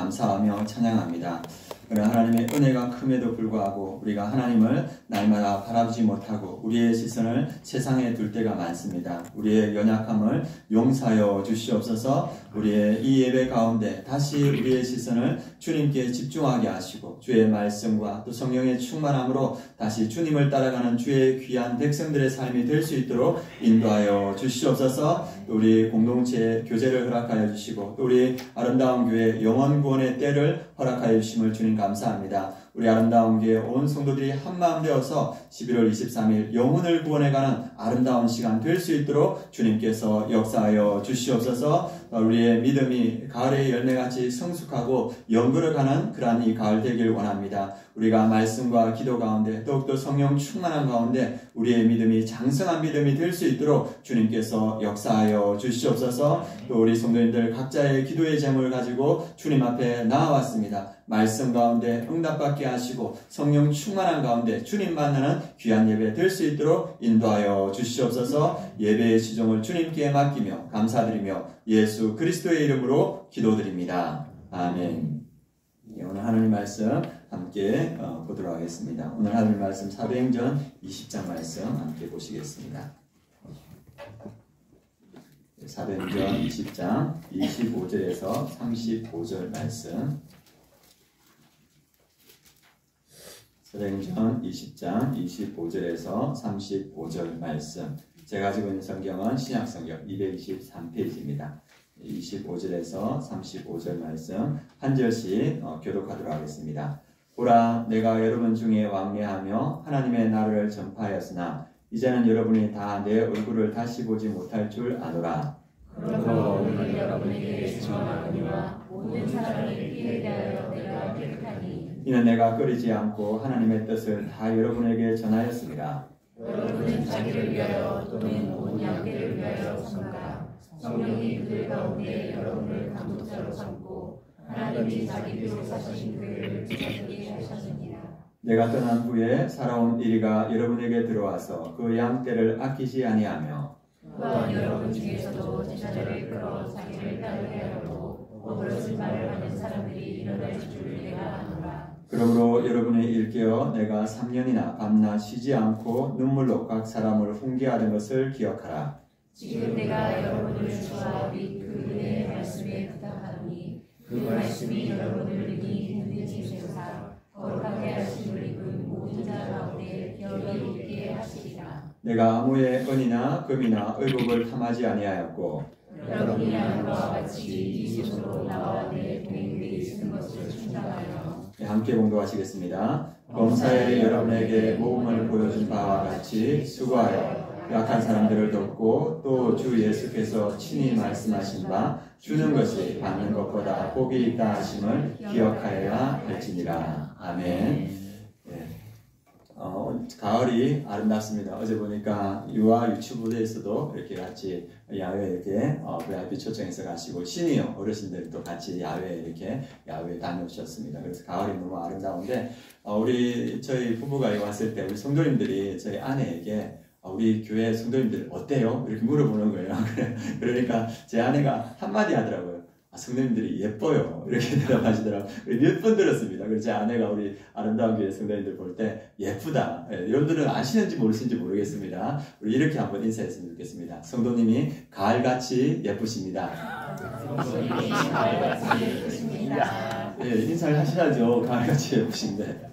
감사하며 찬양합니다. 그러나 하나님의 은혜가 큼에도 불구하고 우리가 하나님을 날마다 바라보지 못하고 우리의 시선을 세상에 둘 때가 많습니다. 우리의 연약함을 용서하여 주시옵소서. 우리의 이 예배 가운데 다시 우리의 시선을 주님께 집중하게 하시고 주의 말씀과 또 성령의 충만함으로 다시 주님을 따라가는 주의 귀한 백성들의 삶이 될 수 있도록 인도하여 주시옵소서. 또 우리 공동체 교제를 허락하여 주시고 또 우리 아름다운 교회 영원 구원의 때를 허락하여 주심을 주님 감사합니다. 우리 아름다운 교회 온 성도들이 한마음 되어서 11월 23일 영혼을 구원해가는 아름다운 시간 될 수 있도록 주님께서 역사하여 주시옵소서. 우리의 믿음이 가을의 열매같이 성숙하고 연그러가는 그러한 이 가을 되길 원합니다. 우리가 말씀과 기도 가운데 더욱더 성령 충만한 가운데 우리의 믿음이 장성한 믿음이 될 수 있도록 주님께서 역사하여 주시옵소서. 또 우리 성도님들 각자의 기도의 제목을 가지고 주님 앞에 나아왔습니다. 말씀 가운데 응답받게 하시고 성령 충만한 가운데 주님 만나는 귀한 예배 될 수 있도록 인도하여 주시옵소서. 예배의 시종을 주님께 맡기며 감사드리며 예수 그리스도의 이름으로 기도드립니다. 아멘. 오늘 하나님 말씀 함께 보도록 하겠습니다. 오늘 하나님 말씀 사도행전 20장 말씀 함께 보시겠습니다. 사도행전 20장 25절에서 35절 말씀. 사도행전 20장 25절에서 35절 말씀. 제가 가지고 있는 성경은 신약성경 223페이지입니다. 25절에서 35절 말씀 한 절씩 교독하도록 하겠습니다. 보라, 내가 여러분 중에 왕래하며 하나님의 나라를 전파하였으나 이제는 여러분이 다 내 얼굴을 다시 보지 못할 줄 아노라. 그러므로 오늘 여러분에게 증언하거니와 모든 사람을 피해 대하여 내가 택하니 이는 내가 꺼리지 않고 하나님의 뜻을 다 여러분에게 전하였습니다. 여러분은 자기를 위하여 또는 온 양떼를 위하여 선가 성령이 그들 가운데 여러분을 감독자로 삼고 하나님이 자기 뜻을 사신 그를 지켜지게 하셨느니라. 내가 떠난 후에 살아온 이리가 여러분에게 들어와서 그 양떼를 아끼지 아니하며 또한 여러분 중에서도 제자들을 끌어 자기를 따르게 하려고 어그러진 말을 하는 사람들이 일어날 줄 내가 아노라. 그러므로 여러분이 일깨어 내가 3년이나 밤낮 쉬지 않고 눈물로 각 사람을 훈계하는 것을 기억하라. 지금 내가 여러분을 주와 및 그 은혜의 말씀에 부탁하노니 그 말씀이 여러분을 능히 든든히 세우사 거룩하게 하심을 입은 모든 자 가운데 기억이 있게 하시리라. 내가 아무의 은이나 금이나 의복을 탐하지 아니하였고 여러분이 하는 바와 같이 이 손으로 나와 내 동행들이 쓰는 것을 충당하여 함께 공독하시겠습니다. 범사에 여러분에게 모험을 보여준 바와 같이 수고하여 약한 사람들을 돕고 또 주 예수께서 친히 말씀하신 바 주는 것이 받는 것보다 복이 있다 하심을 기억하여야 할지니라. 아멘. 가을이 아름답습니다. 어제 보니까 유아 유치부대에서도 이렇게 같이 야외 이렇게 VIP 초청해서 가시고 시니어 어르신들도 같이 야외 이렇게 야외 다녀오셨습니다. 그래서 가을이 너무 아름다운데 저희 부부가 왔을 때 우리 성도님들이 저희 아내에게 우리 교회 성도님들 어때요? 이렇게 물어보는 거예요. 그러니까 제 아내가 한마디 하더라고요. 성도님들이 예뻐요. 이렇게 대답하시더라고요. 몇 번 들었습니다. 그래서 제 아내가 우리 아름다운 교회 성도님들 볼 때 예쁘다. 여러분들은 아시는지 모르시는지 모르겠습니다. 우리 이렇게 한번 인사했으면 좋겠습니다. 성도님이 가을같이 예쁘십니다. 성도님이 가을같이 예쁘십니다. 인사를 하셔야죠. 가을같이 예쁘신데.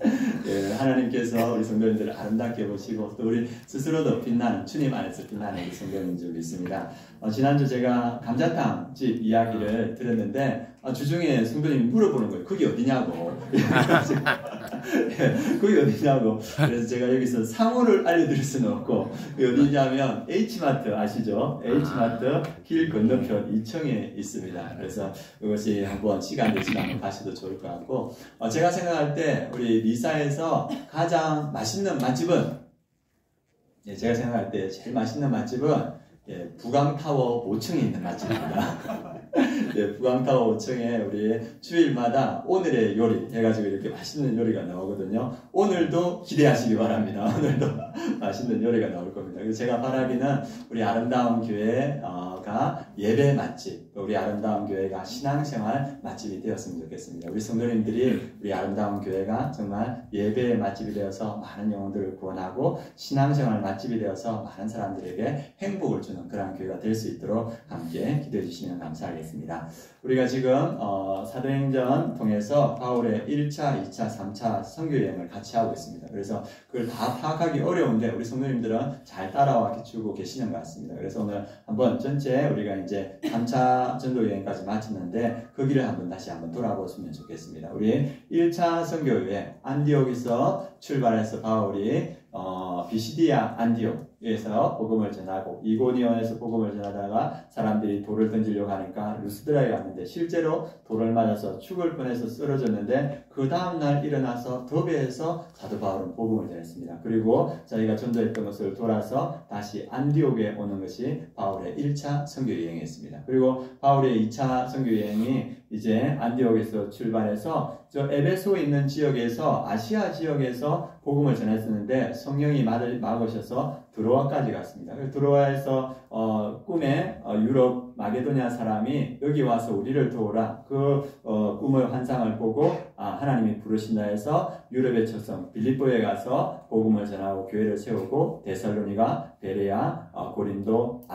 하나님께서 우리 성도님들을 아름답게 보시고 또 우리 스스로도 빛나는 주님 안에서 빛나는 우리 성도님인 줄 믿습니다. 지난주 제가 감자탕 집 이야기를 들었는데 주중에 성도님이 물어보는 거예요. 그게 어디냐고. 그게 어디냐고. 그래서 제가 여기서 상호를 알려드릴 수는 없고 그게 어디냐면 H마트 아시죠? H마트 길 건너편 2층에 있습니다. 그래서 그것이 한번 시간 되시면 한번 가셔도 좋을 것 같고 제가 생각할 때 우리 리사에서 가장 맛있는 맛집은 제가 생각할 때 제일 맛있는 맛집은 부강타워 5층에 있는 맛집입니다. 부강타워 5층에 우리 주일마다 오늘의 요리 해가지고 이렇게 맛있는 요리가 나오거든요. 오늘도 기대하시기 바랍니다. 오늘도 맛있는 요리가 나올 겁니다. 그래서 제가 바라기는 우리 아름다운 교회가 예배 맛집, 우리 아름다운 교회가 신앙생활 맛집이 되었으면 좋겠습니다. 우리 성도님들이 우리 아름다운 교회가 정말 예배의 맛집이 되어서 많은 영혼들을 구원하고 신앙생활 맛집이 되어서 많은 사람들에게 행복을 주는 그런 교회가 될 수 있도록 함께 기도해 주시면 감사하겠습니다. 우리가 지금 사도행전 통해서 바울의 1차, 2차, 3차 선교여행을 같이 하고 있습니다. 그래서 그걸 다 파악하기 어려운데 우리 성도님들은 잘 따라와 주고 계시는 것 같습니다. 그래서 오늘 한번 전체 우리가 이제 3차 전도여행까지 마쳤는데 그 길을 다시 한번 돌아보시면 좋겠습니다. 우리 1차 선교여행 안디옥에서 출발해서 바울이 비시디아 안디옥에서 복음을 전하고 이고니온에서 복음을 전하다가 사람들이 돌을 던지려고 하니까 루스드라에 갔는데 실제로 돌을 맞아서 죽을 뻔해서 쓰러졌는데 그 다음날 일어나서 더베에서 사도 바울은 복음을 전했습니다. 그리고 자기가 전도했던 것을 돌아서 다시 안디옥에 오는 것이 바울의 1차 선교여행이었습니다. 그리고 바울의 2차 선교여행이 이제 안디옥에서 출발해서 저 에베소에 있는 지역에서 아시아 지역에서 복음을 전했었는데 성령이 막으셔서 드로아까지 갔습니다. 드로아에서 꿈에 유럽 마게도냐 사람이 여기 와서 우리를 도우라 그 꿈의 환상을 보고 하나님이 부르신다 해서 유럽의 초성 빌립보에 가서 복음을 전하고 교회를 세우고 데살로니가, 베레아, 고린도,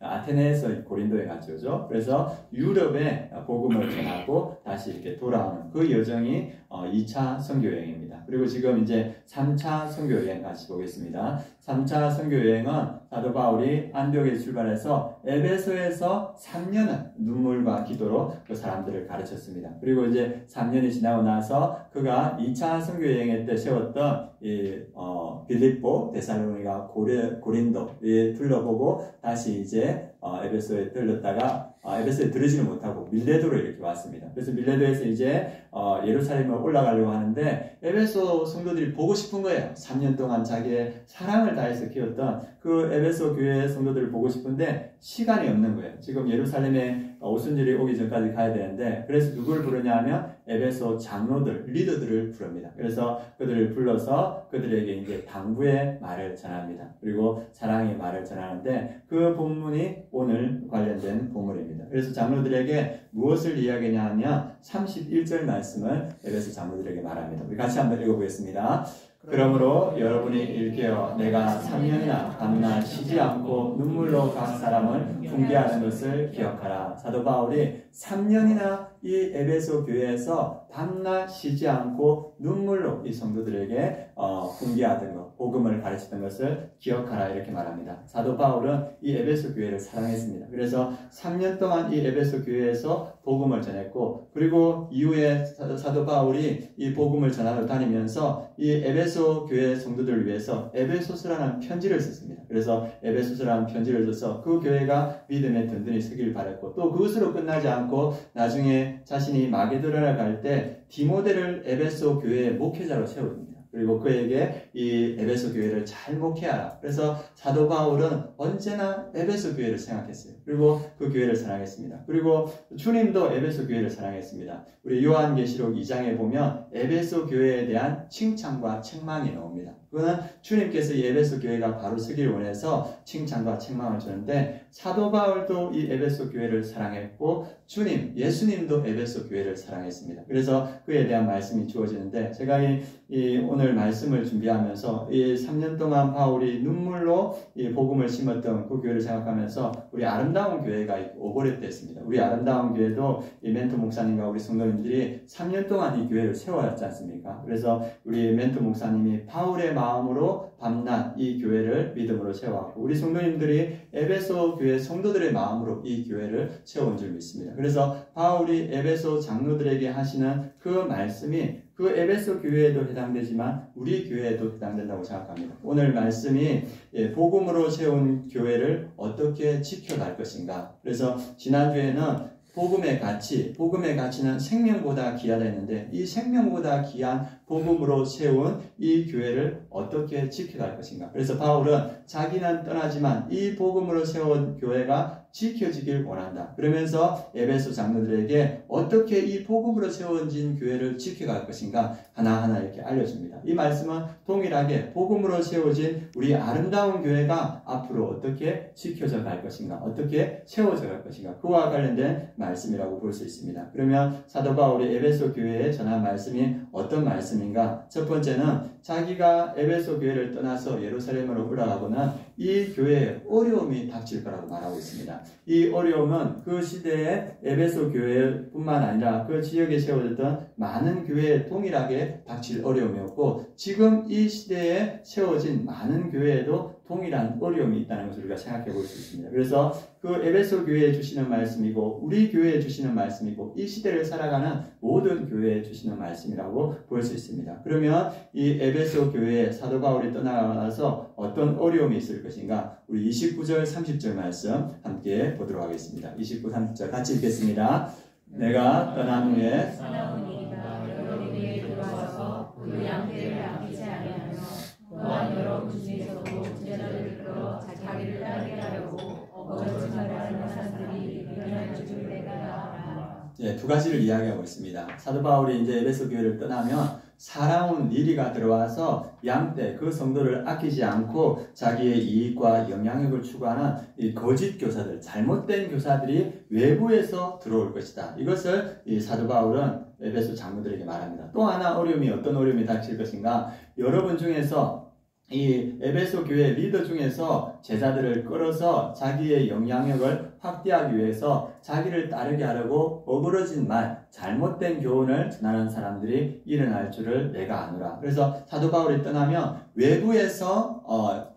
아테네에서 고린도에 갔죠. 그래서 유럽에 복음을 전하고 다시 이렇게 돌아오는 그 여정이 2차 선교여행입니다. 그리고 지금 이제 3차 선교여행 같이 보겠습니다. 3차 선교여행은 사도 바울이 안디옥에 출발해서 에베소에서 3년은 눈물과 기도로 그 사람들을 가르쳤습니다. 그리고 이제 3년이 지나고 나서 그가 2차 선교여행 때 세웠던 빌립보, 데살로니가, 고린도에 둘러보고 다시 이제 에베소에 들렀다가 에베소에 들으지는 못하고 밀레도로 이렇게 왔습니다. 그래서 밀레도에서 이제 예루살렘을 올라가려고 하는데 에베소 성도들이 보고 싶은 거예요. 3년 동안 자기의 사랑을 다해서 키웠던 그 에베소 교회 성도들을 보고 싶은데 시간이 없는 거예요. 지금 예루살렘에 오순절이 오기 전까지 가야 되는데 그래서 누구를 부르냐 하면 에베소 장로들, 리더들을 부릅니다. 그래서 그들을 불러서 그들에게 이제 당부의 말을 전합니다. 그리고 사랑의 말을 전하는데 그 본문이 오늘 관련된 본문입니다. 그래서 장로들에게 무엇을 이야기하냐 하면 31절 말씀을 에베소 장로들에게 말합니다. 우리 같이 한번 읽어보겠습니다. 그러므로 여러분이 일깨어 내가 3년이나 밤낮 쉬지 않고 눈물로 각 사람을 훈계하는 것을 기억하라. 사도 바울이 3년이나 이 에베소 교회에서 밤낮 쉬지 않고 눈물로 이 성도들에게 훈계하던 것, 복음을 가르치던 것을 기억하라 이렇게 말합니다. 사도 바울은 이 에베소 교회를 사랑했습니다. 그래서 3년 동안 이 에베소 교회에서 복음을 전했고 그리고 이후에 사도 바울이 이 복음을 전하러 다니면서 이 에베소 교회 성도들을 위해서 에베소서라는 편지를 썼습니다. 그래서 에베소서라는 편지를 써서 그 교회가 믿음에 든든히 서길 바랬고 또 그것으로 끝나지 않고 나중에 자신이 마게도냐를 갈 때 디모데를 에베소 교회의 목회자로 세웁니다. 그리고 그에게 이 에베소 교회를 잘 목회하라. 그래서 사도 바울은 언제나 에베소 교회를 생각했어요. 그리고 그 교회를 사랑했습니다. 그리고 주님도 에베소 교회를 사랑했습니다. 우리 요한계시록 2장에 보면 에베소 교회에 대한 칭찬과 책망이 나옵니다. 그거는 주님께서 이 에베소 교회가 바로 서길 원해서 칭찬과 책망을 주는데 사도 바울도 이 에베소 교회를 사랑했고 예수님도 에베소 교회를 사랑했습니다. 그래서 그에 대한 말씀이 주어지는데 제가 오늘 말씀을 준비하면서 이 3년 동안 바울이 눈물로 이 복음을 심었던 그 교회를 생각하면서 우리 아름다운 교회가 오버랩됐습니다. 우리 아름다운 교회도 이 멘토 목사님과 우리 성도님들이 3년 동안 이 교회를 세워왔지 않습니까? 그래서 우리 멘토 목사님이 바울의 마음으로 밤낮 이 교회를 믿음으로 세워왔고 우리 성도님들이 에베소 교회 성도들의 마음으로 이 교회를 세워온 줄 믿습니다. 그래서 바울이 에베소 장로들에게 하시는 그 말씀이 그 에베소 교회에도 해당되지만 우리 교회에도 해당된다고 생각합니다. 오늘 말씀이 복음으로 세운 교회를 어떻게 지켜갈 것인가. 그래서 지난주에는 복음의 가치는 생명보다 귀하다 했는데 이 생명보다 귀한 복음으로 세운 이 교회를 어떻게 지켜갈 것인가. 그래서 바울은 자기는 떠나지만 이 복음으로 세운 교회가 지켜지길 원한다. 그러면서 에베소 장로들에게 어떻게 이 복음으로 세워진 교회를 지켜갈 것인가 하나하나 이렇게 알려줍니다. 이 말씀은 동일하게 복음으로 세워진 우리 아름다운 교회가 앞으로 어떻게 지켜져 갈 것인가, 어떻게 세워져 갈 것인가, 그와 관련된 말씀이라고 볼 수 있습니다. 그러면 사도 바울이 에베소 교회에 전한 말씀이 어떤 말씀인가? 첫 번째는 자기가 에베소 교회를 떠나서 예루살렘으로 올라가고는 이 교회에 어려움이 닥칠 거라고 말하고 있습니다. 이 어려움은 그 시대에 에베소 교회뿐만 아니라 그 지역에 세워졌던 많은 교회에 동일하게 닥칠 어려움이었고, 지금 이 시대에 세워진 많은 교회에도 동일한 어려움이 있다는 것을 우리가 생각해 볼 수 있습니다. 그래서 그 에베소 교회에 주시는 말씀이고, 우리 교회에 주시는 말씀이고, 이 시대를 살아가는 모든 교회에 주시는 말씀이라고 볼 수 있습니다. 그러면 이 에베소 교회에 사도 바울이 떠나가서 어떤 어려움이 있을 것인가? 우리 29절 30절 말씀 함께 보도록 하겠습니다. 29, 30절 같이 읽겠습니다. 내가 떠난 후에 사나우니가 여러분에게 들어와서 그 양떼를 아끼지 아니하며 또한 여러분 중에서도 제자들을 끌어 자기를 따르게 하려고 어거지 말하는 사람들이 일어날 줄 내가 알아. 두 가지를 이야기하고 있습니다. 사도 바울이 이제 에베소 교회를 떠나면 사나운 니리가 들어와서 양떼, 그 성도를 아끼지 않고 자기의 이익과 영향력을 추구하는 이 거짓 교사들, 잘못된 교사들이 외부에서 들어올 것이다. 이것을 이 사도 바울은 에베소 장로들에게 말합니다. 또 하나 어려움이, 어떤 어려움이 닥칠 것인가? 여러분 중에서 이 에베소 교회 리더 중에서 제자들을 끌어서 자기의 영향력을 확대하기 위해서 자기를 따르게 하려고 어그러진 말, 잘못된 교훈을 전하는 사람들이 일어날 줄을 내가 아노라. 그래서 사도 바울이 떠나면 외부에서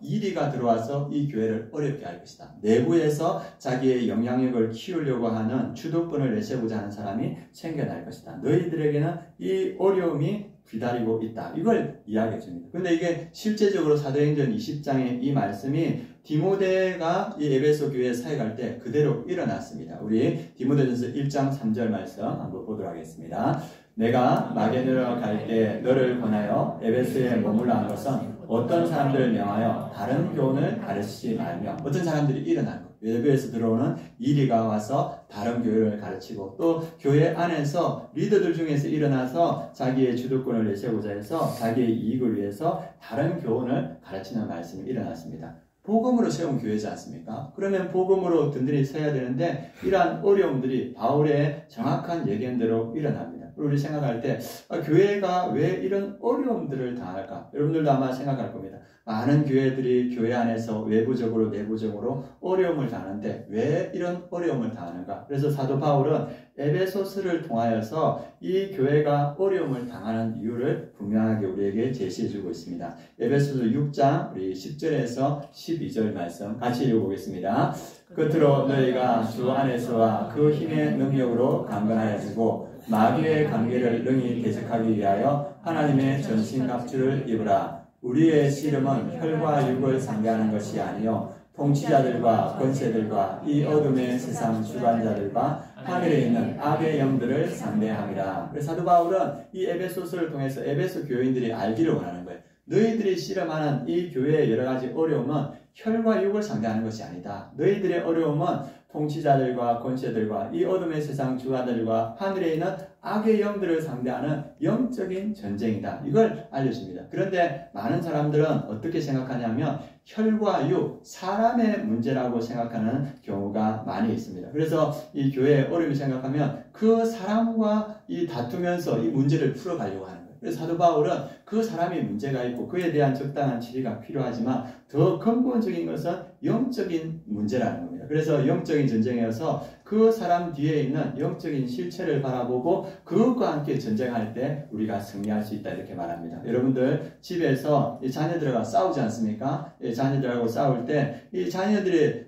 이리가 들어와서 이 교회를 어렵게 할 것이다. 내부에서 자기의 영향력을 키우려고 하는 주도권을 내세우고자 하는 사람이 생겨날 것이다. 너희들에게는 이 어려움이 기다리고 있다. 이걸 이야기해 줍니다. 근데 이게 실제적으로 사도행전 20장의 이 말씀이 디모데가 이 에베소 교회에 사역할 때 그대로 일어났습니다. 우리 디모데전서 1장 3절 말씀 한번 보도록 하겠습니다. 내가 마게도냐로 갈 때 너를 권하여 에베소에 머물러 한 것은 어떤 사람들을 명하여 다른 교훈을 가르치지 말며, 어떤 사람들이 일어난 것. 외부에서 들어오는 이리가 와서 다른 교회를 가르치고, 또 교회 안에서 리더들 중에서 일어나서 자기의 주도권을 내세우고자 해서 자기의 이익을 위해서 다른 교훈을 가르치는 말씀이 일어났습니다. 복음으로 세운 교회지 않습니까? 그러면 복음으로 든든히 서야 되는데 이러한 어려움들이 바울의 정확한 예견대로 일어납니다. 우리 생각할 때 교회가 왜 이런 어려움들을 당할까? 여러분들도 아마 생각할 겁니다. 많은 교회들이 교회 안에서 외부적으로 내부적으로 어려움을 당하는데 왜 이런 어려움을 당하는가? 그래서 사도 바울은 에베소서를 통하여서 이 교회가 어려움을 당하는 이유를 분명하게 우리에게 제시해주고 있습니다. 에베소서 6장 우리 10절에서 12절 말씀 같이 읽어보겠습니다. 끝으로 너희가 주 안에서와 그 힘의 능력으로 강건하여지고 마귀의 관계를 능히 대적하기 위하여 하나님의 전신갑주를 입으라. 우리의 씨름은 혈과 육을 상대하는 것이 아니요 통치자들과 권세들과 이 어둠의 세상 주관자들과 하늘에 있는 악의 영들을 상대함이라. 그래서 사도 바울은 이 에베소서를 통해서 에베소 교인들이 알기를 원하는 거예요. 너희들이 씨름하는 이 교회의 여러 가지 어려움은 혈과 육을 상대하는 것이 아니다. 너희들의 어려움은 통치자들과 권세들과 이 어둠의 세상 주관들과 하늘에 있는 악의 영들을 상대하는 영적인 전쟁이다. 이걸 알려줍니다. 그런데 많은 사람들은 어떻게 생각하냐면 혈과 육, 사람의 문제라고 생각하는 경우가 많이 있습니다. 그래서 이 교회의 어려움을 생각하면 그 사람과 이 다투면서 이 문제를 풀어가려고 하는 거예요. 그래서 사도 바울은 그 사람이 문제가 있고 그에 대한 적당한 치료가 필요하지만 더 근본적인 것은 영적인 문제라는 겁니다. 그래서 영적인 전쟁이어서 그 사람 뒤에 있는 영적인 실체를 바라보고 그것과 함께 전쟁할 때 우리가 승리할 수 있다 이렇게 말합니다. 여러분들 집에서 이 자녀들과 싸우지 않습니까? 이 자녀들하고 싸울 때 이 자녀들이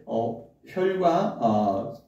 혈과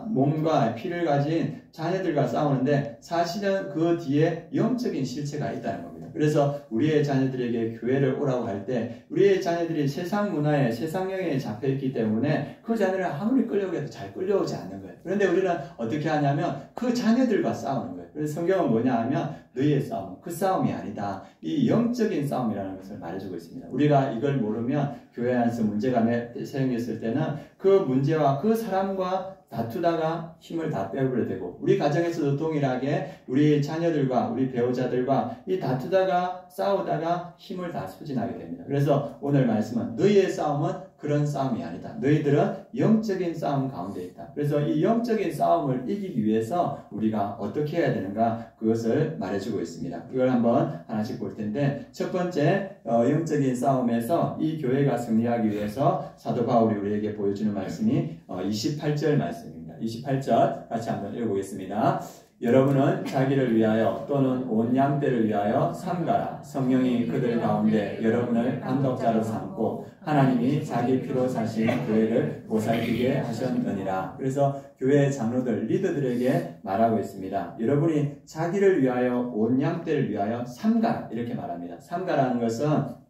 몸과 피를 가진 자녀들과 싸우는데 사실은 그 뒤에 영적인 실체가 있다는 겁니다. 그래서 우리의 자녀들에게 교회를 오라고 할 때 우리의 자녀들이 세상 문화에 세상 영향에 잡혀있기 때문에 그 자녀를 아무리 끌려고 해도 잘 끌려오지 않는 거예요. 그런데 우리는 어떻게 하냐면 그 자녀들과 싸우는 거예요. 그래서 성경은 뭐냐 하면 너희의 싸움, 그 싸움이 아니다. 이 영적인 싸움이라는 것을 말해주고 있습니다. 우리가 이걸 모르면 교회 안에서 문제가 생겼을 때는 그 문제와 그 사람과 다투다가 힘을 다 빼버려야 되고, 우리 가정에서도 동일하게 우리 자녀들과 우리 배우자들과 이 다투다가 싸우다가 힘을 다 소진하게 됩니다. 그래서 오늘 말씀은 너희의 싸움은 그런 싸움이 아니다. 너희들은 영적인 싸움 가운데 있다. 그래서 이 영적인 싸움을 이기기 위해서 우리가 어떻게 해야 되는가, 그것을 말해주고 있습니다. 이걸 한번 하나씩 볼 텐데, 첫 번째 영적인 싸움에서 이 교회가 승리하기 위해서 사도 바울이 우리에게 보여주는 말씀이 28절 말씀입니다. 28절 같이 한번 읽어보겠습니다. 여러분은 자기를 위하여 또는 온 양떼를 위하여 삼가라. 성령이 그들 가운데 여러분을 감독자로 삼고 하나님이 자기 피로 사신 교회를 보살피게 하셨느니라. 그래서 교회 장로들, 리더들에게 말하고 있습니다. 여러분이 자기를 위하여 온 양떼를 위하여 삼가라, 이렇게 말합니다. 삼가라는 것은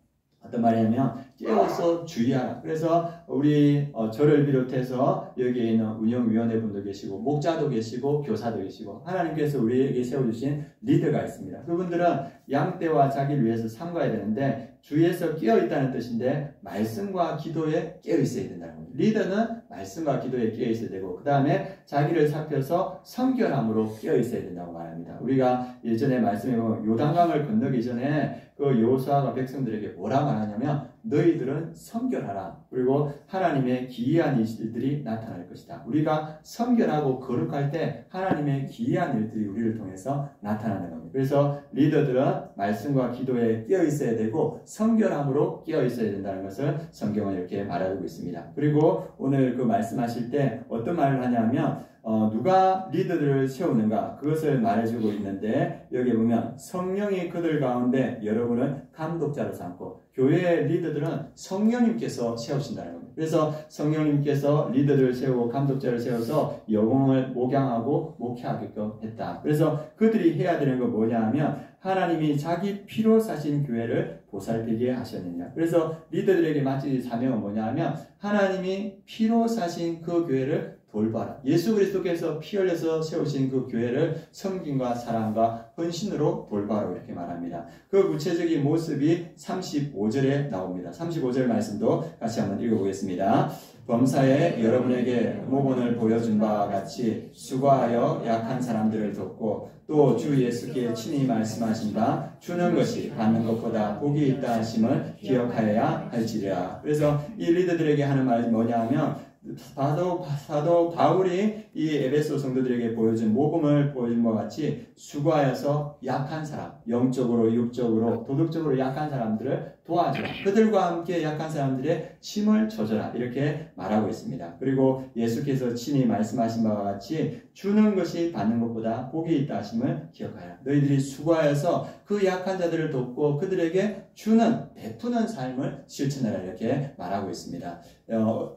어떤 말이냐면 깨워서 주의하라. 그래서 우리 저를 비롯해서 여기에 있는 운영위원회 분도 계시고 목자도 계시고 교사도 계시고 하나님께서 우리에게 세워주신 리더가 있습니다. 그분들은 양떼와 자기를 위해서 삼가야 되는데 주위에서 깨어있다는 뜻인데 말씀과 기도에 깨어있어야 된다는 겁니다. 리더는 말씀과 기도에 깨어있어야 되고 그 다음에 자기를 살펴서 성결함으로 깨어있어야 된다고 말합니다. 우리가 예전에 말씀해 보면 요단강을 건너기 전에 그 여호수아가 백성들에게 뭐라 말하냐면 너희들은 성결하라. 그리고 하나님의 기이한 일들이 나타날 것이다. 우리가 성결하고 거룩할 때 하나님의 기이한 일들이 우리를 통해서 나타나는 겁니다. 그래서 리더들은 말씀과 기도에 깨어 있어야 되고 성결함으로 깨어 있어야 된다는 것을 성경은 이렇게 말하고 있습니다. 그리고 오늘 그 말씀하실 때 어떤 말을 하냐면 누가 리더들을 세우는가, 그것을 말해주고 있는데 여기 보면 성령이 그들 가운데 여러분을 감독자로 삼고, 교회의 리더들은 성령님께서 세우신다는 겁니다. 그래서 성령님께서 리더들을 세우고 감독자를 세워서 영혼을 목양하고 목회하게끔 했다. 그래서 그들이 해야 되는 건 뭐냐 하면 하나님이 자기 피로 사신 교회를 보살피게 하셨느냐. 그래서 리더들에게 맡긴 사명은 뭐냐 하면 하나님이 피로 사신 그 교회를 돌봐라. 예수 그리스도께서 피 흘려서 세우신 그 교회를 섬김과 사랑과 헌신으로 돌봐라, 이렇게 말합니다. 그 구체적인 모습이 35절에 나옵니다. 35절 말씀도 같이 한번 읽어보겠습니다. 범사에 여러분에게 모본을 보여준 바와 같이 수고하여 약한 사람들을 돕고 또 주 예수께 친히 말씀하신 바 주는 것이 받는 것보다 복이 있다 하심을 기억하여야 할지라. 그래서 이 리더들에게 하는 말이 뭐냐 하면 사도 바울이 이 에베소 성도들에게 보여준 모범을 보여준 것 같이 수고하여서 약한 사람, 영적으로, 육적으로, 도덕적으로 약한 사람들을 도와줘라. 그들과 함께 약한 사람들의 힘을 줘줘라. 이렇게 말하고 있습니다. 그리고 예수께서 친히 말씀하신 바와 같이 주는 것이 받는 것보다 복이 있다 하심을 기억하라. 너희들이 수고하여서 그 약한 자들을 돕고 그들에게 주는, 베푸는 삶을 실천하라, 이렇게 말하고 있습니다.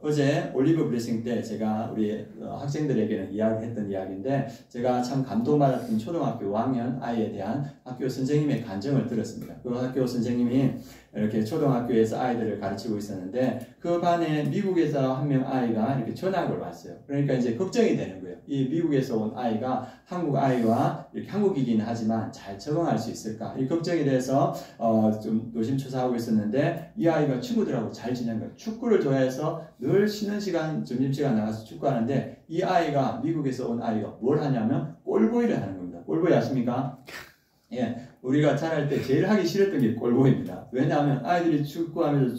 어제 올리브 브레싱 때 제가 우리 학생들에게는 이야기했던 이야기인데 제가 참 감동받았던 초등학교 5학년 아이에 대한 학교 선생님의 간증을 들었습니다. 그 학교 선생님이 이렇게 초등학교에서 아이들을 가르치고 있었는데 그 반에 미국에서 한 명 아이가 이렇게 전학을 왔어요. 그러니까 이제 걱정이 되는 거예요. 이 미국에서 온 아이가 한국 아이와 이렇게 한국이긴 하지만 잘 적응할 수 있을까? 이 걱정이 돼서 좀 노심초사하고 있었는데 이 아이가 친구들하고 잘 지낸 거예요. 축구를 좋아해서 늘 쉬는 시간, 점심시간 나가서 축구하는데 이 아이가, 미국에서 온 아이가 뭘 하냐면 골보이를 하는 겁니다. 골보이 아십니까? 예, 우리가 자랄 때 제일 하기 싫었던 게 골보이입니다. 왜냐하면 아이들이 축구하면서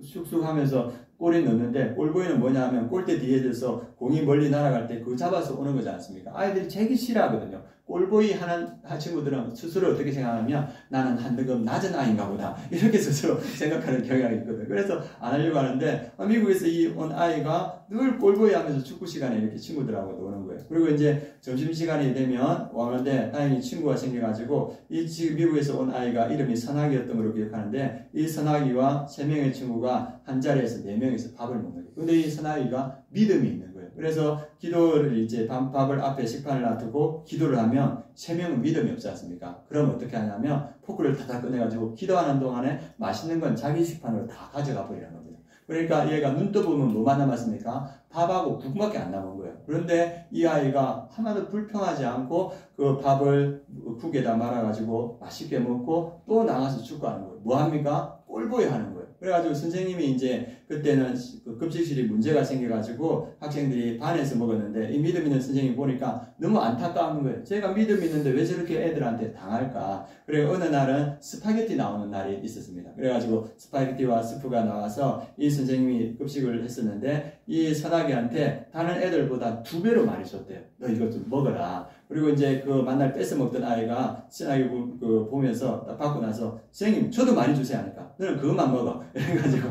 쑥쑥 하면서 골이 넣는데 골보이는 뭐냐 하면 골대 뒤에 져서 공이 멀리 날아갈 때 그거 잡아서 오는 거지 않습니까? 아이들이 되게 싫어하거든요. 골보이 하는 친구들은 스스로 어떻게 생각하냐면 나는 한등급 낮은 아이인가 보다, 이렇게 스스로 생각하는 경향이 있거든요. 그래서 안 하려고 하는데 미국에서 이 온 아이가 늘 골보이 하면서 축구 시간에 이렇게 친구들하고 노는 거예요. 그리고 이제 점심시간이 되면 오는데 다행히 친구가 생겨가지고 이 지금 미국에서 온 아이가 이름이 선학이었던 걸로 기억하는데 이 선학이와 3명의 친구가 한 자리에서 4명이서 밥을 먹는 거예요. 근데 이 선학이가 믿음이 있는 거예요. 그래서 기도를 이제 밥을 앞에 식판을 놔두고 기도를 하면 3명은 믿음이 없지 않습니까? 그럼 어떻게 하냐면 포크를 다다 꺼내가지고 기도하는 동안에 맛있는 건 자기 식판으로 다 가져가 버리는 겁니다. 그러니까 얘가 눈 떠보면 뭐만 남았습니까? 밥하고 국밖에 안 남은 거예요. 그런데 이 아이가 하나도 불평하지 않고 그 밥을 국에다 말아가지고 맛있게 먹고 또 나가서 축구하는 거예요. 뭐 합니까? 꼴보이 하는 거예요. 그래가지고 선생님이 이제 그때는 그 급식실이 문제가 생겨가지고 학생들이 반에서 먹었는데 이 믿음 있는 선생님이 보니까 너무 안타까운 거예요. 제가 믿음 있는데 왜 저렇게 애들한테 당할까? 그래 어느 날은 스파게티 나오는 날이 있었습니다. 그래가지고 스파게티와 스프가 나와서 이 선생님이 급식을 했었는데 이 선아기한테 다른 애들보다 2배로 많이 줬대요. 너 이것 좀 먹어라. 그리고 이제 그 만날 뺏어 먹던 아이가 선아기 그 보면서 딱 받고 나서 선생님 저도 많이 주세요 하니까 너는 그것만 먹어. 이래가지고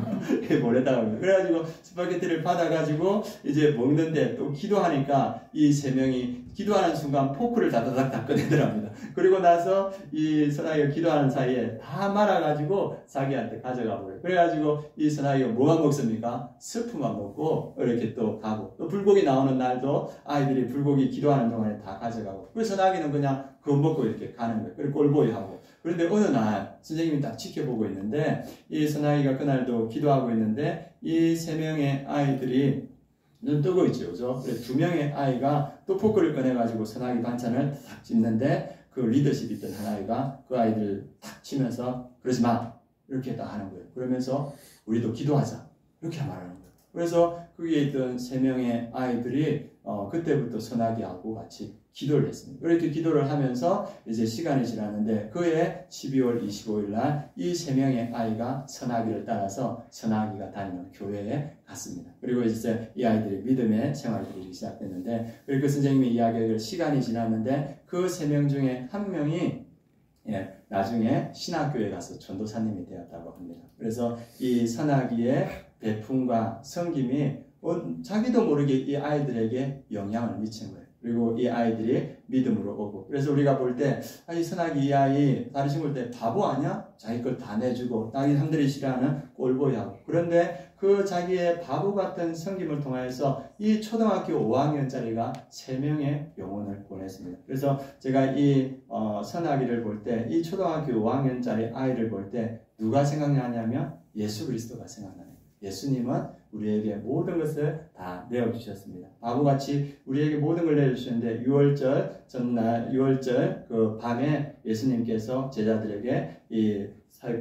보냈다고 합니다. 그래가지고 스파게티를 받아가지고 이제 먹는데 또 기도하니까 이 3명이 기도하는 순간 포크를 다다닥 다 꺼내더랍니다. 그리고 나서 이 선아기가 기도하는 사이에 다 말아가지고 자기한테 가져가 버려요. 그래가지고 이 선아기가 뭐만 먹습니까? 스프만 먹고 이렇게 또 가고 또 불고기 나오는 날도 아이들이 불고기 기도하는 동안에 다 가져가고 그 선아기는 그냥 그거 먹고 이렇게 가는 거예요. 그리고 꼴보이 하고 그런데 어느 날 선생님이 딱 지켜보고 있는데 이 선아기가 그날도 기도하고 있는데 이 3명의 아이들이 눈 뜨고 있죠. 그죠? 그래 2명의 아이가 또 포크를 꺼내가지고 선아기 반찬을 탁 찝는데 그 리더십 있던 한 아이가 그 아이들 탁 치면서 그러지 마! 이렇게 딱 하는 거예요. 그러면서 우리도 기도하자. 이렇게 말하는 거예요. 그래서 거기에 있던 3명의 아이들이 그때부터 선아기하고 같이 기도를 했습니다. 이렇게 기도를 하면서 이제 시간이 지났는데 그해 12월 25일 날 이 3명의 아이가 선아기를 따라서 선아기가 다니는 교회에 갔습니다. 그리고 이제 이 아이들이 믿음의 생활들이 시작됐는데 그리고 선생님이 이야기를 시간이 지났는데 그 3명 중에 한 명이 나중에 신학교에 가서 전도사님이 되었다고 합니다. 그래서 이 선아기의 배품과 섬김이 자기도 모르게 이 아이들에게 영향을 미친 거예요. 그리고 이 아이들이 믿음으로 오고 그래서 우리가 볼 때 이 선아기 이 아이 다른 친구들 때 바보 아니야? 자기 걸 다 내주고 자기 사람들이 싫어하는 꼴보이하고 그런데 그 자기의 바보 같은 섬김을 통해서 이 초등학교 5학년짜리가 3명의 영혼을 보냈습니다. 그래서 제가 이 선아기를 볼 때 이 초등학교 5학년짜리 아이를 볼 때 누가 생각나냐면 예수 그리스도가 생각나요. 예수님은 우리에게 모든 것을 다 내어주셨습니다. 바보같이 우리에게 모든 걸 내어주셨는데 6월절 전날 6월절 그 밤에 예수님께서 제자들에게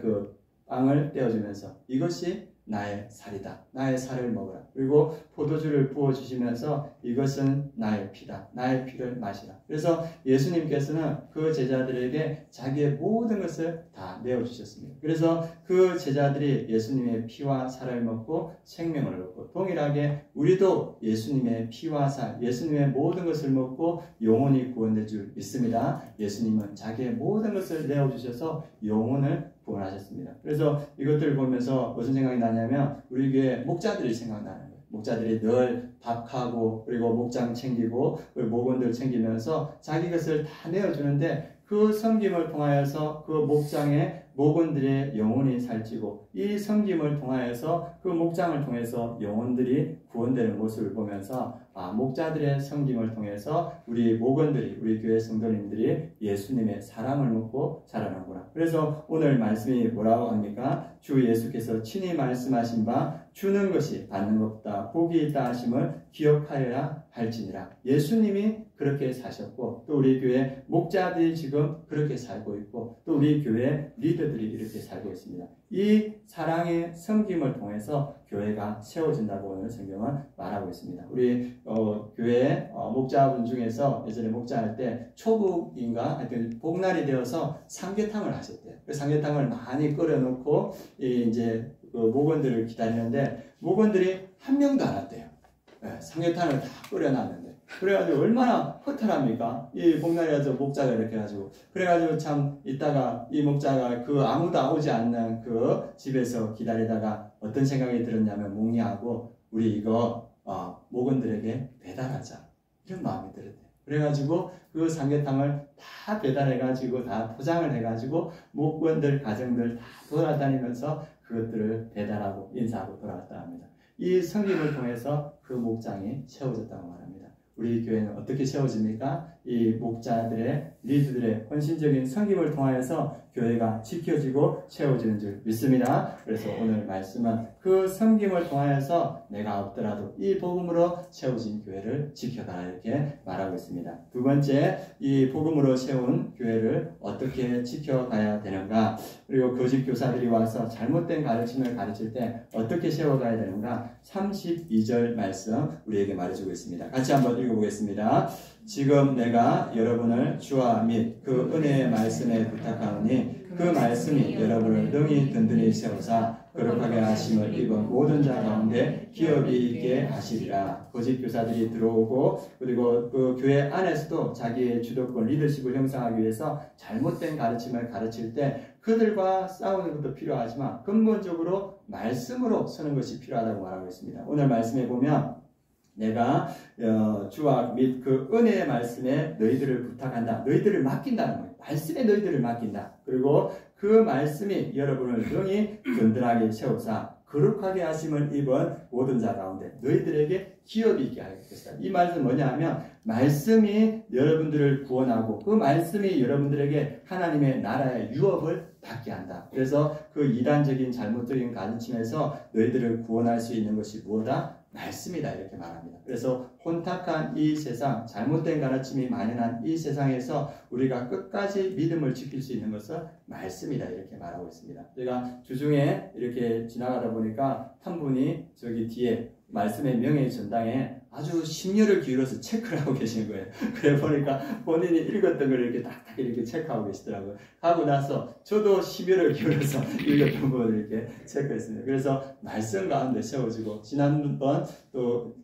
그 빵을 떼어주면서 이것이 나의 살이다. 나의 살을 먹으라. 그리고 포도주를 부어주시면서 이것은 나의 피다. 나의 피를 마시라. 그래서 예수님께서는 그 제자들에게 자기의 모든 것을 다 내어주셨습니다. 그래서 그 제자들이 예수님의 피와 살을 먹고 생명을 얻고 동일하게 우리도 예수님의 피와 살, 예수님의 모든 것을 먹고 영혼이 구원될 줄 믿습니다. 예수님은 자기의 모든 것을 내어주셔서 영혼을 구원하셨습니다. 그래서 이것들을 보면서 무슨 생각이 나냐면 우리 교회 목자들이 생각나는 거예요. 목자들이 늘 밥하고 그리고 목장 챙기고 그리고 목원들 챙기면서 자기 것을 다 내어주는데 그 섬김을 통하여서 그 목장의 목원들의 영혼이 살찌고 이 섬김을 통하여서 그 목장을 통해서 영혼들이 구원되는 모습을 보면서 목자들의 섬김을 통해서 우리 목원들이 우리 교회 성도님들이 예수님의 사랑을 먹고 자라는구나. 그래서 오늘 말씀이 뭐라고 합니까? 주 예수께서 친히 말씀하신 바 주는 것이 받는 것보다 복이 있다 하심을 기억하여야 할지니라. 예수님이 그렇게 사셨고 또 우리 교회 목자들이 지금 그렇게 살고 있고 또 우리 교회 리더들이 이렇게 살고 있습니다. 이 사랑의 섬김을 통해서 교회가 세워진다고 오늘 성경은 말하고 있습니다. 우리 교회 목자분 중에서 예전에 목자할 때 초복인가 하여튼 복날이 되어서 삼계탕을 하셨대요. 그 삼계탕을 많이 끓여놓고 이제 그 목원들을 기다리는데 목원들이 한 명도 안 왔대요. 삼계탕을 다 끓여놨는데 그래가지고 얼마나 허탈합니까? 이 복날이라서 목자가 이렇게 해가지고 그래가지고 참 이따가 이 목자가 그 아무도 오지 않는 그 집에서 기다리다가 어떤 생각이 들었냐면 묵냐하고 우리 이거 목원들에게 배달하자 이런 마음이 들었대요. 그래가지고 그 삼계탕을 다 배달해가지고 다 포장을 해가지고 목원들 가정들 다 돌아다니면서 그것들을 배달하고 인사하고 돌아왔다 합니다. 이 섬김을 통해서 그 목장이 세워졌다고 말합니다. 우리 교회는 어떻게 세워집니까? 이 목자들의 리더들의 헌신적인 섬김을 통하여서 교회가 지켜지고 채워지는 줄 믿습니다. 그래서 오늘 말씀은 그 섬김을 통하여서 내가 없더라도 이 복음으로 채워진 교회를 지켜가라 이렇게 말하고 있습니다. 두 번째, 이 복음으로 세운 교회를 어떻게 지켜가야 되는가, 그리고 거짓 교사들이 와서 잘못된 가르침을 가르칠 때 어떻게 세워가야 되는가, 32절 말씀 우리에게 말해주고 있습니다. 같이 한번 읽어보겠습니다. 지금 내가 여러분을 주와 및 그 은혜의 말씀에 부탁하오니 그 말씀이 여러분을 능히 든든히 세우사 거룩하게 하심을 입은 모든 자 가운데 기업이 있게 하시리라. 거짓 교사들이 들어오고 그리고 그 교회 안에서도 자기의 주도권 리더십을 형성하기 위해서 잘못된 가르침을 가르칠 때 그들과 싸우는 것도 필요하지만 근본적으로 말씀으로 서는 것이 필요하다고 말하고 있습니다. 오늘 말씀에 보면 내가 주와 및 그 은혜의 말씀에 너희들을 부탁한다. 너희들을 맡긴다는 거예요. 말씀에 너희들을 맡긴다. 그리고 그 말씀이 여러분을 능히 든든하게 세우사 거룩하게 하심을 입은 모든 자 가운데 너희들에게 기업이 있게 하겠다. 이 말씀은 뭐냐 하면 말씀이 여러분들을 구원하고 그 말씀이 여러분들에게 하나님의 나라의 유업을 받게 한다. 그래서 그 이단적인 잘못적인 가르침에서 너희들을 구원할 수 있는 것이 무엇이다? 말씀이다 이렇게 말합니다. 그래서 혼탁한 이 세상, 잘못된 가르침이 만연한 이 세상에서 우리가 끝까지 믿음을 지킬 수 있는 것은 말씀이다 이렇게 말하고 있습니다. 제가 주중에 이렇게 지나가다 보니까 한 분이 저기 뒤에 말씀의 명예의 전당에 아주 심려를 기울여서 체크를 하고 계신 거예요. 그래 보니까 본인이 읽었던 걸 이렇게 딱딱 이렇게 체크하고 계시더라고요. 하고 나서 저도 심려를 기울여서 읽었던 부분을 이렇게 체크했습니다. 그래서 말씀 가운데 세워지고 지난번 또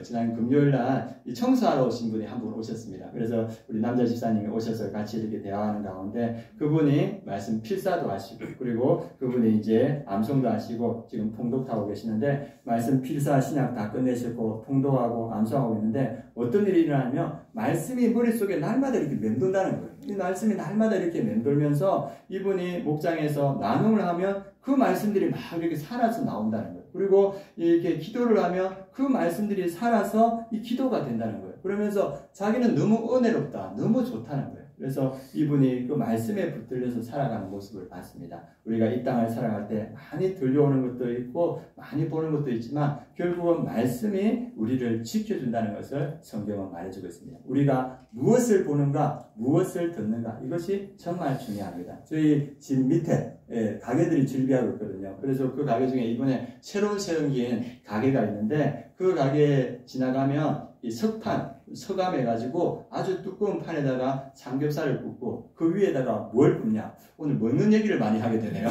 지난 금요일 날 이 청소하러 오신 분이 한 분 오셨습니다. 그래서 우리 남자 집사님이 오셔서 같이 이렇게 대화하는 가운데 그분이 말씀 필사도 하시고 그리고 그분이 이제 암송도 하시고 지금 통독하고 계시는데 말씀 필사 신약 다 끝내시고 통독하고 암송하고 있는데 어떤 일이 일어나면 말씀이 머릿속에 날마다 이렇게 맴돈다는 거예요. 이 말씀이 날마다 이렇게 맴돌면서 이분이 목장에서 나눔을 하면 그 말씀들이 막 이렇게 살아서 나온다는 거예요. 그리고 이렇게 기도를 하면 그 말씀들이 살아서 이 기도가 된다는 거예요. 그러면서 자기는 너무 은혜롭다, 너무 좋다는 거예요. 그래서 이분이 그 말씀에 붙들려서 살아가는 모습을 봤습니다. 우리가 이 땅을 살아갈 때 많이 들려오는 것도 있고 많이 보는 것도 있지만 결국은 말씀이 우리를 지켜준다는 것을 성경은 말해주고 있습니다. 우리가 무엇을 보는가, 무엇을 듣는가 이것이 정말 중요합니다. 저희 집 밑에 가게들이 즐비하고 있거든요. 그래서 그 가게 중에 이번에 새로 세운 가게가 있는데 그 가게에 지나가면 이 서감해가지고 아주 두꺼운 판에다가 삼겹살을 굽고 그 위에다가 뭘 굽냐? 오늘 먹는 얘기를 많이 하게 되네요.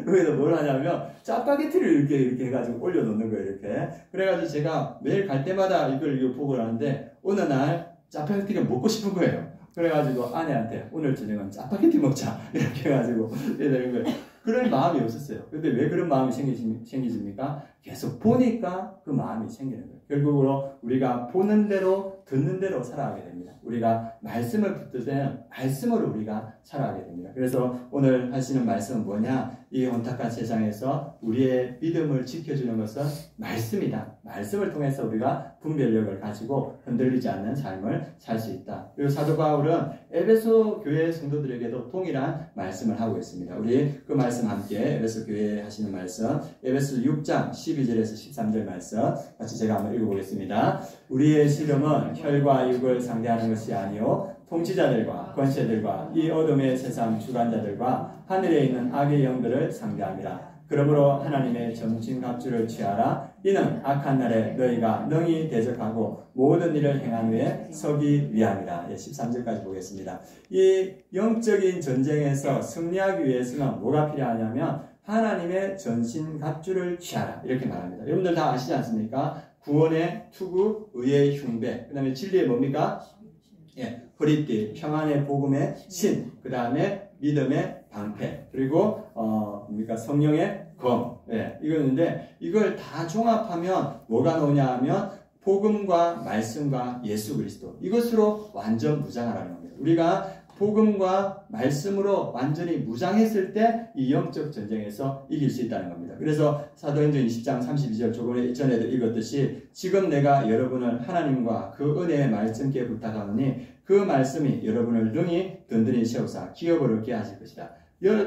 거기서 뭘 하냐면 짜파게티를 이렇게 해가지고 올려놓는 거예요. 이렇게. 그래가지고 제가 매일 갈 때마다 이걸 보고 하는데 어느 날 짜파게티가 먹고 싶은 거예요. 그래가지고 아내한테 오늘 저녁은 짜파게티 먹자 이렇게 해가지고 되는 거예요. 그런 마음이 없었어요. 근데 왜 그런 마음이 생기십니까? 계속 보니까 그 마음이 생기는 거예요. 결국으로 우리가 보는 대로 듣는 대로 살아가게 됩니다. 우리가 말씀을 붙들 때는 말씀으로 우리가 살아가게 됩니다. 그래서 오늘 하시는 말씀은 뭐냐? 이 혼탁한 세상에서 우리의 믿음을 지켜주는 것은 말씀이다. 말씀을 통해서 우리가 분별력을 가지고 흔들리지 않는 삶을 살 수 있다. 그리고 사도 바울은 에베소 교회 성도들에게도 동일한 말씀을 하고 있습니다. 우리 그 말씀 함께 에베소 교회에 하시는 말씀 에베소 6장 12절에서 13절 말씀 같이 제가 한번 읽어보겠습니다. 우리의 씨름은 혈과 육을 상대하는 것이 아니요 통치자들과 권세들과 이 어둠의 세상 주관자들과 하늘에 있는 악의 영들을 상대합니다. 그러므로 하나님의 정신갑주를 취하라. 이는 악한 날에 너희가 능히 대적하고 모든 일을 행한 후에 서기 위함이라. 13절까지 보겠습니다. 이 영적인 전쟁에서 승리하기 위해서는 뭐가 필요하냐면 하나님의 전신갑주를 취하라. 이렇게 말합니다. 여러분들 다 아시지 않습니까? 구원의 투구, 의의 흉배, 그 다음에 진리의 뭡니까? 허리띠, 평안의 복음의 신, 그 다음에 믿음의 방패, 그리고 성령의 검. 이거였는데 이걸 다 종합하면 뭐가 나오냐 하면 복음과 말씀과 예수 그리스도, 이것으로 완전 무장하라는 겁니다. 우리가 복음과 말씀으로 완전히 무장했을 때 이 영적 전쟁에서 이길 수 있다는 겁니다. 그래서 사도행전 20장 32절 조금 전에도 읽었듯이 지금 내가 여러분을 하나님과 그 은혜의 말씀께 부탁하노니 그 말씀이 여러분을 능히 든든히 세우사 기업을 얻게 하실 것이다.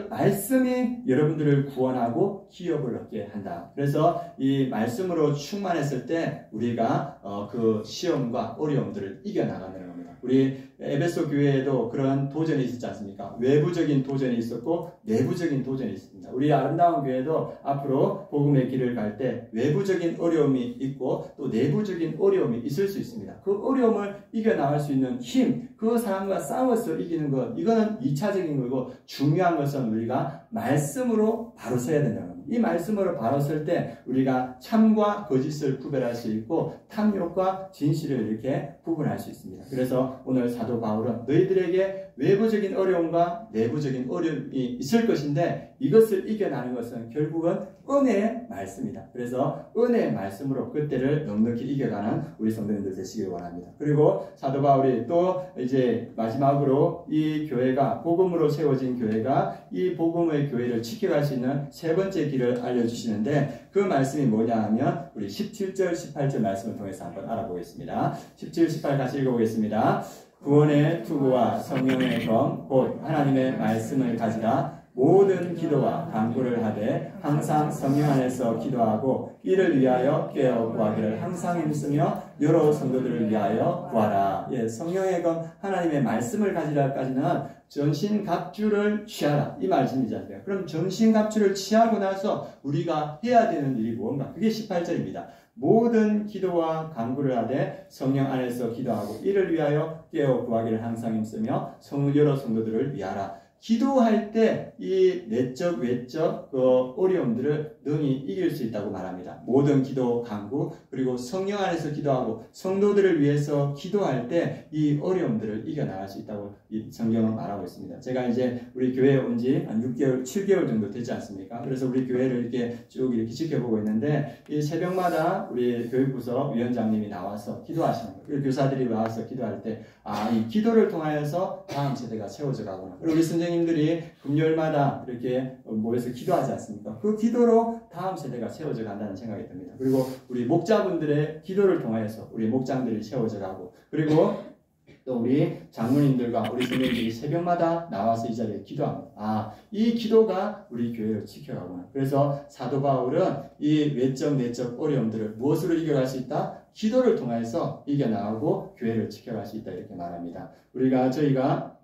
말씀이 여러분들을 구원하고 기업을 얻게 한다. 그래서 이 말씀으로 충만했을 때 우리가 그 시험과 어려움들을 이겨나가는 겁니다. 우리 에베소 교회에도 그런 도전이 있었지 않습니까? 외부적인 도전이 있었고 내부적인 도전이 있습니다. 우리 아름다운 교회도 앞으로 복음의 길을 갈 때 외부적인 어려움이 있고 또 내부적인 어려움이 있을 수 있습니다. 그 어려움을 이겨나갈 수 있는 힘, 그 사람과 싸워서 이기는 것, 이거는 2차적인 거고 중요한 것은 우리가 말씀으로 바로 서야 된다는 겁니다. 이 말씀으로 바로 설 때 우리가 참과 거짓을 구별할 수 있고 탐욕과 진실을 이렇게 구분할 수 있습니다. 그래서 오늘 사도 바울은 너희들에게 외부적인 어려움과 내부적인 어려움이 있을 것인데 이것을 이겨나는 것은 결국은 은혜의 말씀이다. 그래서 은혜의 말씀으로 그때를 넉넉히 이겨가는 우리 성도님들 되시길 원합니다. 그리고 사도 바울이 또 이제 마지막으로 이 교회가 복음으로 세워진 교회가 이 복음의 교회를 지켜갈 수 있는 세 번째 길을 알려주시는데 그 말씀이 뭐냐 하면 우리 17절 18절 말씀을 통해서 한번 알아보겠습니다. 17, 18 같이 읽어보겠습니다. 구원의 투구와 성령의 검 곧 하나님의 말씀을 가지라. 모든 기도와 간구를 하되 항상 성령 안에서 기도하고 이를 위하여 깨어 구하기를 항상 힘쓰며 여러 성도들을 위하여 구하라. 예, 성령의 검 하나님의 말씀을 가지라까지는 전신갑주를 취하라 이 말씀이지 않습니까? 그럼 전신갑주를 취하고 나서 우리가 해야 되는 일이 뭔가? 그게 18절입니다. 모든 기도와 간구를 하되 성령 안에서 기도하고 이를 위하여 깨어 구하기를 항상 힘쓰며 여러 성도들을 위하라. 기도할 때 이 내적 외적 어려움들을 능히 이길 수 있다고 말합니다. 모든 기도 간구 그리고 성령 안에서 기도하고 성도들을 위해서 기도할 때 이 어려움들을 이겨나갈 수 있다고 이 성경은 말하고 있습니다. 제가 이제 우리 교회에 온 지 한 6개월, 7개월 정도 되지 않습니까? 그래서 우리 교회를 이렇게 쭉 이렇게 지켜보고 있는데 이 새벽마다 우리 교육부서 위원장님이 나와서 기도하시는 거예요. 그리고 교사들이 나와서 기도할 때 이 기도를 통하여서 다음 세대가 채워져 가구나. 그리고 우리 선생님들이 금요일마다 이렇게 모여서 기도하지 않습니까? 그 기도로 다음 세대가 채워져 간다는 생각이 듭니다. 그리고 우리 목자분들의 기도를 통하여서 우리 목장들이 채워져 가고 그리고 또 우리 장로님들과 우리 선생님들이 새벽마다 나와서 이 자리에 기도합니다. 이 기도가 우리 교회를 지켜가구나. 그래서 사도 바울은 이 외적 내적 어려움들을 무엇으로 이겨갈 수 있다? 기도를 통해서 이겨나가고 교회를 지켜갈 수 있다 이렇게 말합니다. 저희가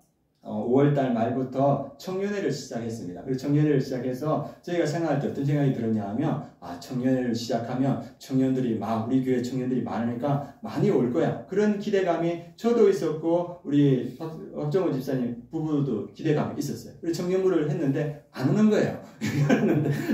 5월달 말부터 청년회를 시작했습니다. 그리고 청년회를 시작해서 저희가 생각할 때 어떤 생각이 들었냐 하면 청년회를 시작하면 청년들이 우리 교회 청년들이 많으니까 많이 올 거야. 그런 기대감이 저도 있었고 우리 박정호 집사님 부부도 기대감이 있었어요. 그리고 청년부를 했는데 안 오는 거예요.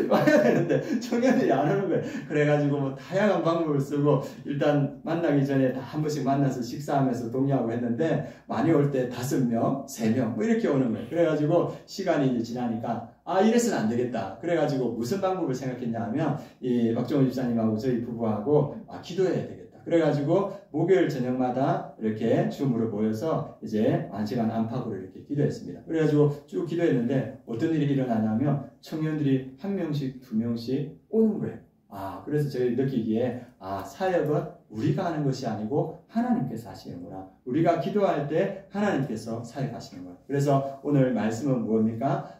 와야 되는데 청년들이 안 오는 거예요. 그래가지고 다양한 방법을 쓰고 일단 만나기 전에 다 한 번씩 만나서 식사하면서 동의하고 했는데 많이 올 때 5명, 3명 이렇게 오는 거예요. 그래가지고 시간이 이제 지나니까 이래서는 안 되겠다. 그래가지고 무슨 방법을 생각했냐 하면 이 박정호 집사님하고 저희 부부하고 기도해야 되겠다. 그래가지고 목요일 저녁마다 이렇게 줌으로 모여서 이제 1시간 안팎으로 이렇게 기도했습니다. 그래가지고 쭉 기도했는데 어떤 일이 일어나냐면 청년들이 1명씩 2명씩 오는 거예요. 그래서 저희 느끼기에 사역은 우리가 하는 것이 아니고 하나님께서 하시는구나. 우리가 기도할 때 하나님께서 사역하시는구나. 그래서 오늘 말씀은 무엇입니까?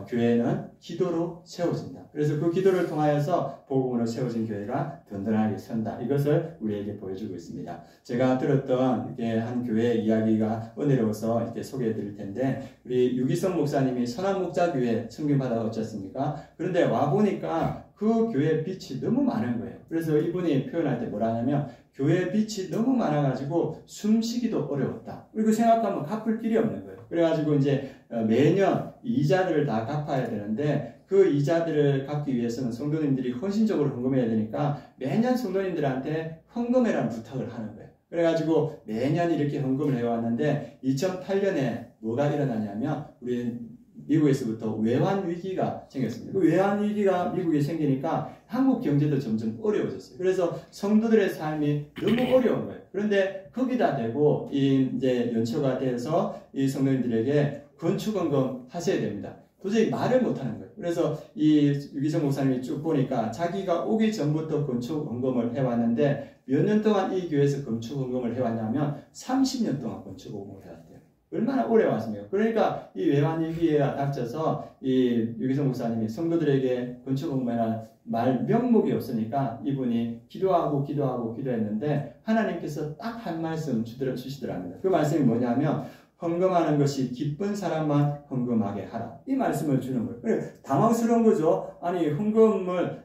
교회는 기도로 세워진다. 그래서 그 기도를 통하여서 복음으로 세워진 교회가 든든하게 선다. 이것을 우리에게 보여주고 있습니다. 제가 들었던 이렇게 한 교회 이야기가 은혜로워서 이렇게 소개해 드릴 텐데 우리 유기성 목사님이 선한목자교회 청빙받아 오셨습니까? 그런데 와보니까 그 교회 빛이 너무 많은 거예요. 그래서 이분이 표현할 때 뭐라 하냐면 교회 빛이 너무 많아가지고 숨쉬기도 어려웠다. 그리고 생각하면 갚을 길이 없는 거예요. 그래가지고 이제 매년 이자들을 다 갚아야 되는데 그 이자들을 갚기 위해서는 성도님들이 헌신적으로 헌금해야 되니까 매년 성도님들한테 헌금해라는 부탁을 하는 거예요. 그래가지고 매년 이렇게 헌금을 해왔는데 2008년에 뭐가 일어나냐면 우리 미국에서부터 외환 위기가 생겼습니다. 그 외환 위기가 미국에 생기니까 한국 경제도 점점 어려워졌어요. 그래서 성도들의 삶이 너무 어려운 거예요. 그런데 거기다 대고 이제 연초가 돼서 이 성도님들에게 건축원금 하셔야 됩니다. 도저히 말을 못하는 거예요. 그래서 이 유기성 목사님이 쭉 보니까 자기가 오기 전부터 건축원금을 해왔는데 몇 년 동안 이 교회에서 건축원금을 해왔냐면 30년 동안 건축원금을 해왔대요. 얼마나 오래 왔습니까? 그러니까 이 외환위기에 닥쳐서 이 유기성 목사님이 성도들에게 건축원금이라는 말 명목이 없으니까 이분이 기도했는데 하나님께서 딱 한 말씀 주시더랍니다. 그 말씀이 뭐냐면 헌금하는 것이 기쁜 사람만 헌금하게 하라. 이 말씀을 주는 거예요. 당황스러운 거죠. 아니 헌금을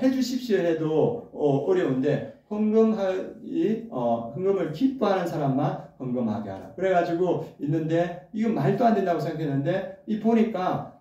해주십시오 해도 어려운데 헌금을 기뻐하는 사람만 헌금하게 하라. 그래가지고 있는데 이거 말도 안 된다고 생각했는데 이 보니까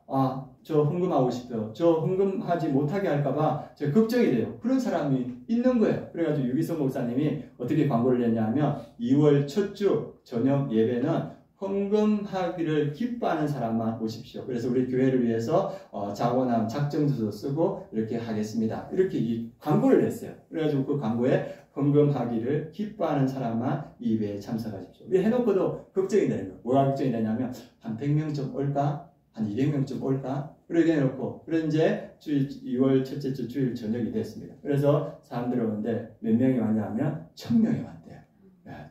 저 헌금하고 싶어요. 저 헌금하지 못하게 할까봐 저 걱정이 돼요. 그런 사람이 있는 거예요. 그래가지고 유기성 목사님이 어떻게 광고를 냈냐면 2월 첫 주 저녁 예배는 헌금하기를 기뻐하는 사람만 오십시오. 그래서 우리 교회를 위해서 자원함 작정서도 쓰고 이렇게 하겠습니다. 이렇게 이 광고를 냈어요. 그래가지고 그 광고에 헌금하기를 기뻐하는 사람만 이 예배에 참석하십시오. 이렇게 해놓고도 걱정이 되는 거예요. 뭐가 걱정이 되냐면 한 100명쯤 올까? 한 200명쯤 올까? 그렇게 해놓고 그래서 이제 2월 첫째 주 주일 저녁이 됐습니다. 그래서 사람들이 오는데 몇 명이 왔냐면 1000명이 왔대요.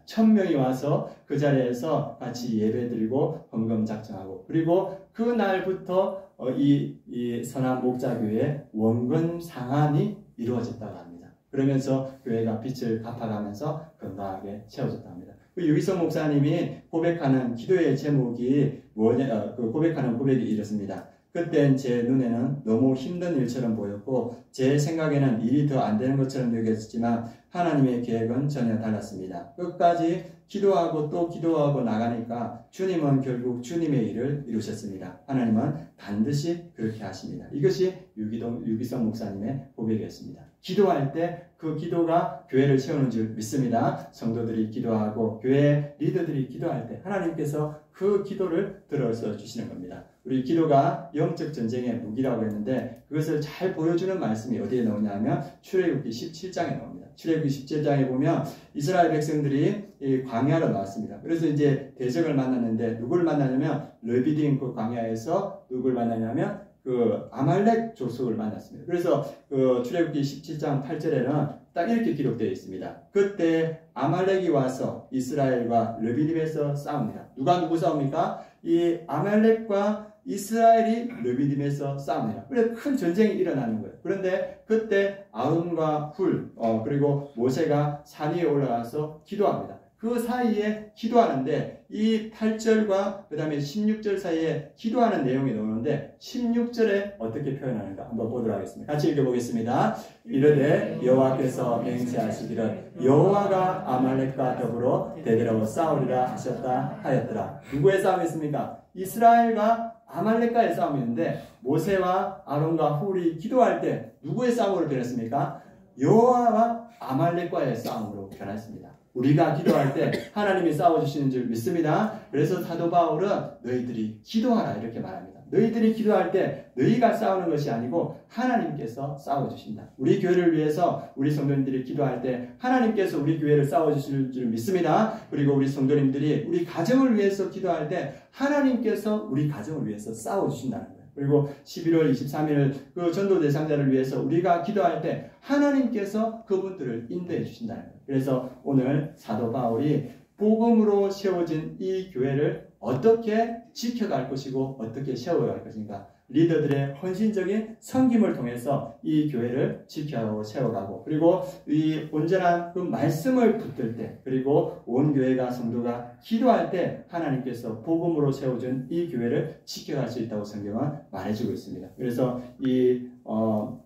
1000명이 와서 그 자리에서 같이 예배드리고 헌금 작정하고 그리고 그 날부터 이 선한 목자교회 원금 상환이 이루어졌다고 합니다. 그러면서 교회가 빚을 갚아가면서 건강하게 채워졌다고 합니다. 유기성 목사님이 고백하는 기도의 제목이 고백하는 고백이 이렇습니다. 그땐 제 눈에는 너무 힘든 일처럼 보였고 제 생각에는 일이 더 안 되는 것처럼 여겼지만 하나님의 계획은 전혀 달랐습니다. 끝까지 기도하고 또 기도하고 나가니까 주님은 결국 주님의 일을 이루셨습니다. 하나님은 반드시 그렇게 하십니다. 이것이 유기성 목사님의 고백이었습니다. 기도할 때 그 기도가 교회를 채우는 줄 믿습니다. 성도들이 기도하고 교회 리더들이 기도할 때 하나님께서 그 기도를 들어서 주시는 겁니다. 우리 기도가 영적 전쟁의 무기라고 했는데 그것을 잘 보여주는 말씀이 어디에 나오냐면 출애굽기 17장에 나옵니다. 출애굽기 17장에 보면 이스라엘 백성들이 이 광야로 나왔습니다. 그래서 이제 대적을 만났는데 누구를 만나냐면 르비딤 그 광야에서 누구를 만나냐면 그 아말렉 족속을 만났습니다. 그래서 그 출애굽기 17장 8절에는 딱 이렇게 기록되어 있습니다. 그때 아말렉이 와서 이스라엘과 르비딤에서 싸웁니다. 누구 싸웁니까? 이 아말렉과 이스라엘이 르비딤에서 싸웁니다. 그래서 큰 전쟁이 일어나는 거예요. 그런데 그때 아론과 훌 그리고 모세가 산 위에 올라가서 기도합니다. 그 사이에 기도하는데 이 8절과 그 다음에 16절 사이에 기도하는 내용이 나오는데 16절에 어떻게 표현하는가 한번 보도록 하겠습니다. 같이 읽어보겠습니다. 이르되 여호와께서 맹세하시기를 여호와가 아말렉과 더불어 대대로 싸우리라 하셨다 하였더라. 누구의 싸움이었습니까? 이스라엘과 아말렉과의 싸움이었는데 모세와 아론과 훌이 기도할 때 누구의 싸움으로 변했습니까? 여호와와 아말렉과의 싸움으로 변했습니다. 우리가 기도할 때 하나님이 싸워주시는 줄 믿습니다. 그래서 사도 바울은 너희들이 기도하라 이렇게 말합니다. 너희들이 기도할 때 너희가 싸우는 것이 아니고 하나님께서 싸워주신다. 우리 교회를 위해서 우리 성도님들이 기도할 때 하나님께서 우리 교회를 싸워주실 줄 믿습니다. 그리고 우리 성도님들이 우리 가정을 위해서 기도할 때 하나님께서 우리 가정을 위해서 싸워주신다는 거예요. 그리고 11월 23일 그 전도 대상자를 위해서 우리가 기도할 때 하나님께서 그분들을 인도해 주신다는 거예요. 그래서 오늘 사도 바울이 복음으로 세워진 이 교회를 어떻게 지켜갈 것이고 어떻게 세워갈 것인가, 리더들의 헌신적인 섬김을 통해서 이 교회를 지켜가고 세워가고, 그리고 이 온전한 그 말씀을 붙들 때, 그리고 온 교회가 성도가 기도할 때 하나님께서 복음으로 세워준 이 교회를 지켜갈 수 있다고 성경은 말해주고 있습니다. 그래서 이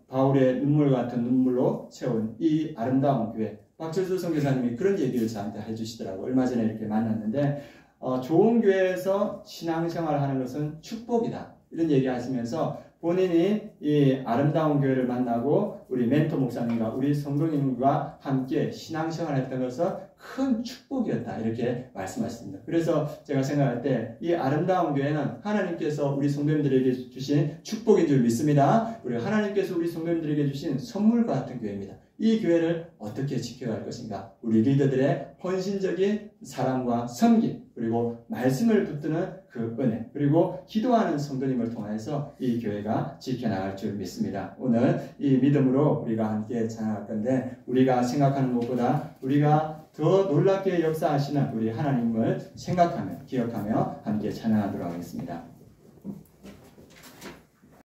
바울의 눈물 같은 눈물로 세운 이 아름다운 교회, 박철수 선교사님이 그런 얘기를 저한테 해주시더라고요. 얼마 전에 이렇게 만났는데 좋은 교회에서 신앙생활을 하는 것은 축복이다, 이런 얘기 하시면서 본인이 이 아름다운 교회를 만나고 우리 멘토 목사님과 우리 성도님과 함께 신앙생활을 했던 것은 큰 축복이었다, 이렇게 말씀하셨습니다. 그래서 제가 생각할 때 이 아름다운 교회는 하나님께서 우리 성도님들에게 주신 축복인 줄 믿습니다. 우리 하나님께서 우리 성도님들에게 주신 선물과 같은 교회입니다. 이 교회를 어떻게 지켜야 할 것인가? 우리 리더들의 헌신적인 사랑과 섬김, 그리고 말씀을 붙드는 그 은혜, 그리고 기도하는 성도님을 통해서 이 교회가 지켜나갈 줄 믿습니다. 오늘 이 믿음으로 우리가 함께 찬양할 건데, 우리가 생각하는 것보다 우리가 더 놀랍게 역사하시는 우리 하나님을 생각하며 기억하며 함께 찬양하도록 하겠습니다.